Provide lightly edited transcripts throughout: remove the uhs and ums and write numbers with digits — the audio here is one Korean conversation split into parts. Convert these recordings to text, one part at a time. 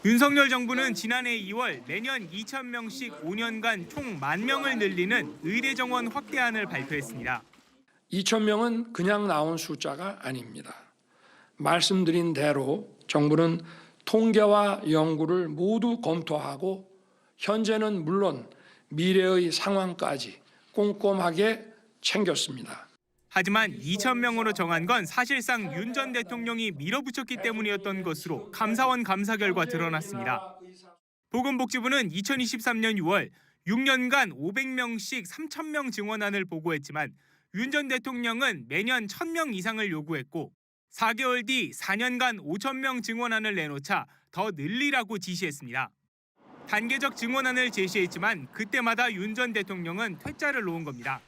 윤석열 정부는 지난해 2월 매년 2,000명씩 5년간 총 10,000명을 늘리는 의대 정원 확대안을 발표했습니다. 2,000명은 그냥 나온 숫자가 아닙니다. 말씀드린 대로 정부는 통계와 연구를 모두 검토하고 현재는 물론 미래의 상황까지 꼼꼼하게 챙겼습니다. 하지만 2,000명으로 정한 건 사실상 윤 전 대통령이 밀어붙였기 때문이었던 것으로 감사원 감사 결과 드러났습니다. 보건복지부는 2023년 6월 6년간 500명씩 3,000명 증원안을 보고했지만 윤 전 대통령은 매년 1,000명 이상을 요구했고 4개월 뒤 4년간 5,000명 증원안을 내놓자 더 늘리라고 지시했습니다. 단계적 증원안을 제시했지만 그때마다 윤 전 대통령은 퇴짜를 놓은 겁니다.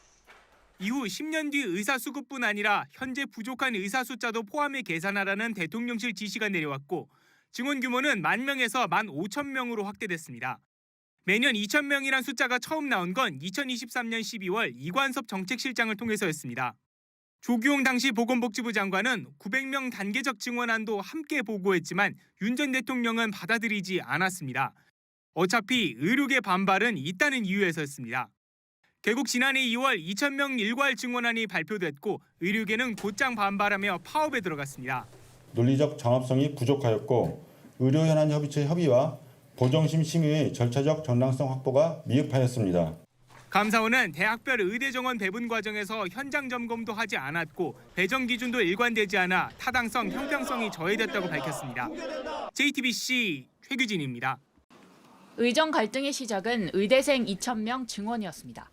이후 10년 뒤 의사 수급뿐 아니라 현재 부족한 의사 숫자도 포함해 계산하라는 대통령실 지시가 내려왔고 증원 규모는 10,000명에서 15,000명으로 확대됐습니다. 매년 2,000명이란 숫자가 처음 나온 건 2023년 12월 이관섭 정책실장을 통해서였습니다. 조규홍 당시 보건복지부 장관은 900명 단계적 증원안도 함께 보고했지만 윤 전 대통령은 받아들이지 않았습니다. 어차피 의료계 반발은 있다는 이유에서였습니다. 결국 지난해 2월 2,000명 일괄 증원안이 발표됐고 의료계는 곧장 반발하며 파업에 들어갔습니다. 논리적 정합성이 부족하였고 의료현안협의체 협의와 보정심 심의의 절차적 정당성 확보가 미흡하였습니다. 감사원은 대학별 의대 정원 배분 과정에서 현장 점검도 하지 않았고 배정 기준도 일관되지 않아 타당성, 형평성이 저해됐다고 밝혔습니다. JTBC 최규진입니다. 의정 갈등의 시작은 의대생 2,000명 증원이었습니다.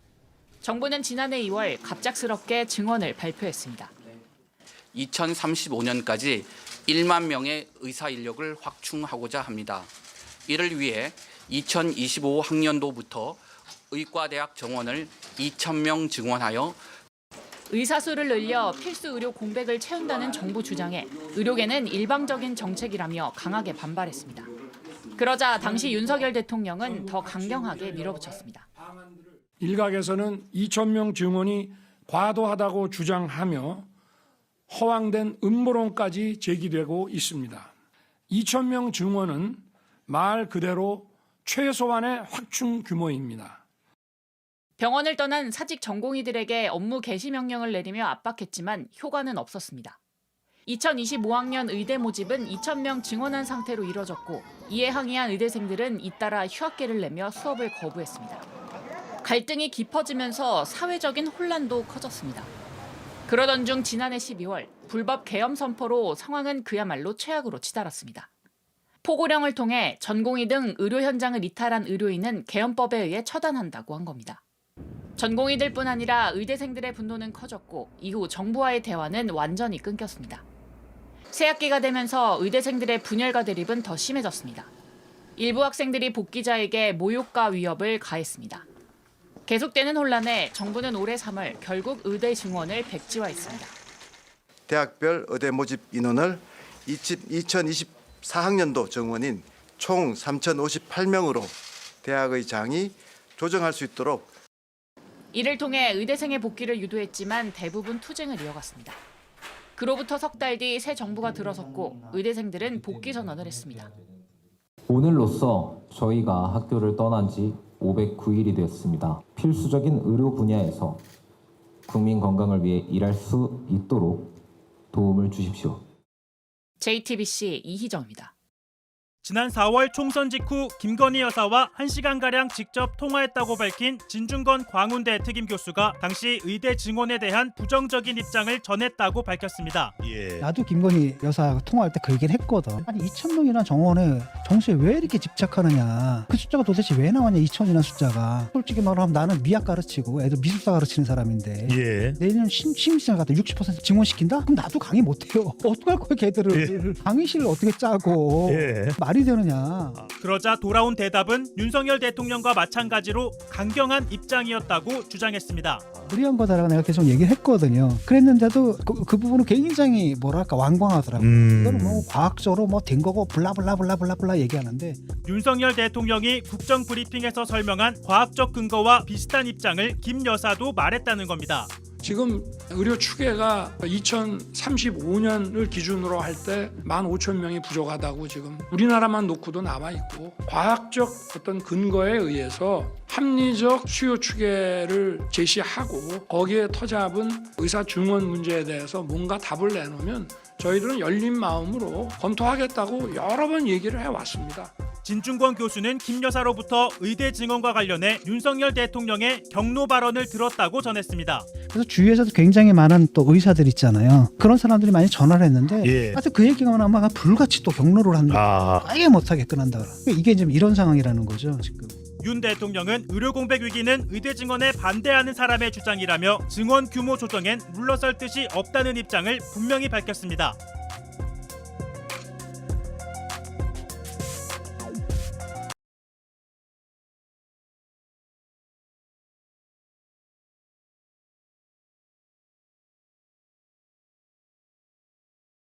정부는 지난해 2월 갑작스럽게 증원을 발표했습니다. 2035년까지 1만 명의 의사 인력을 확충하고자 합니다. 이를 위해 2025학년도부터 의과대학 정원을 2,000명 증원하여 의사 수를 늘려 필수 의료 공백을 채운다는 정부 주장에 의료계는 일방적인 정책이라며 강하게 반발했습니다. 그러자 당시 윤석열 대통령은 더 강경하게 밀어붙였습니다. 일각에서는 2,000명 증원이 과도하다고 주장하며 허황된 음모론까지 제기되고 있습니다. 2,000명 증원은 말 그대로 최소한의 확충 규모입니다. 병원을 떠난 사직 전공의들에게 업무 개시 명령을 내리며 압박했지만 효과는 없었습니다. 2025학년 의대 모집은 2,000명 증원한 상태로 이뤄졌고 이에 항의한 의대생들은 잇따라 휴학계를 내며 수업을 거부했습니다. 갈등이 깊어지면서 사회적인 혼란도 커졌습니다. 그러던 중 지난해 12월 불법 계엄 선포로 상황은 그야말로 최악으로 치달았습니다. 포고령을 통해 전공의 등 의료 현장을 이탈한 의료인은 계엄법에 의해 처단한다고 한 겁니다. 전공의들뿐 아니라 의대생들의 분노는 커졌고 이후 정부와의 대화는 완전히 끊겼습니다. 새학기가 되면서 의대생들의 분열과 대립은 더 심해졌습니다. 일부 학생들이 복귀자에게 모욕과 위협을 가했습니다. 계속되는 혼란에 정부는 올해 3월 결국 의대 증원을 백지화했습니다. 대학별 의대 모집 인원을 2024학년도 정원인 총 3,058명으로 대학의 장이 조정할 수 있도록 이를 통해 의대생의 복귀를 유도했지만 대부분 투쟁을 이어갔습니다. 그로부터 석 달 뒤 새 정부가 들어섰고 의대생들은 복귀 선언을 했습니다. 오늘로써 저희가 학교를 떠난 지 509일이 되었습니다. 필수적인 의료 분야에서 국민 건강을 위해 일할 수 있도록 도움을 주십시오. JTBC 이희정입니다. 지난 4월 총선 직후 김건희 여사와 1시간가량 직접 통화했다고 밝힌 진중권 광운대 특임 교수가 당시 의대 증원에 대한 부정적인 입장을 전했다고 밝혔습니다. 나도 김건희 여사 통화할 때 그 얘기를 했거든. 아니 2,000명이라는 정원에 정시에 왜 이렇게 집착하느냐. 그 숫자가 도대체 왜 나왔냐 2,000이라는 숫자가. 솔직히 말하면 나는 미학 가르치고 애들 미술사 가르치는 사람인데 내년 심리학을 갖다 60% 증원시킨다? 그럼 나도 강의 못해요. 어떡할 거야 걔들을. 강의실을 어떻게 짜고. 말이 되느냐. 그러자 돌아온 대답은 윤석열 대통령과 마찬가지로 강경한 입장이었다고 주장했습니다. 무리한 거다라고 내가 계속 얘기를 했거든요. 그랬는데도 그 부분은 굉장히 뭐랄까 완강하더라고요. 이거는 뭐 과학적으로 뭐 된 거고 블라블라블라블라블라 얘기하는데 윤석열 대통령이 국정 브리핑에서 설명한 과학적 근거와 비슷한 입장을 김 여사도 말했다는 겁니다. 지금 의료 추계가 2035년을 기준으로 할 때 15,000명이 부족하다고 지금 우리나라만 놓고도 나와 있고, 과학적 어떤 근거에 의해서 합리적 수요 추계를 제시하고 거기에 터잡은 의사 증원 문제에 대해서 뭔가 답을 내놓으면 저희들은 열린 마음으로 검토하겠다고 여러 번 얘기를 해왔습니다. 진중권 교수는 김 여사로부터 의대 증원과 관련해 윤석열 대통령의 경로 발언을 들었다고 전했습니다. 그래서 주위에서도 굉장히 많은 또 의사들 있잖아요. 그런 사람들이 많이 전화를 했는데 예. 하여튼 그 얘기가 나면 불같이 또 경로를 한다. 아예 못하게 끊는다. 이게 지금 이런 상황이라는 거죠, 지금. 윤 대통령은 의료 공백 위기는 의대 증원에 반대하는 사람의 주장이라며 증원 규모 조정엔 물러설 뜻이 없다는 입장을 분명히 밝혔습니다.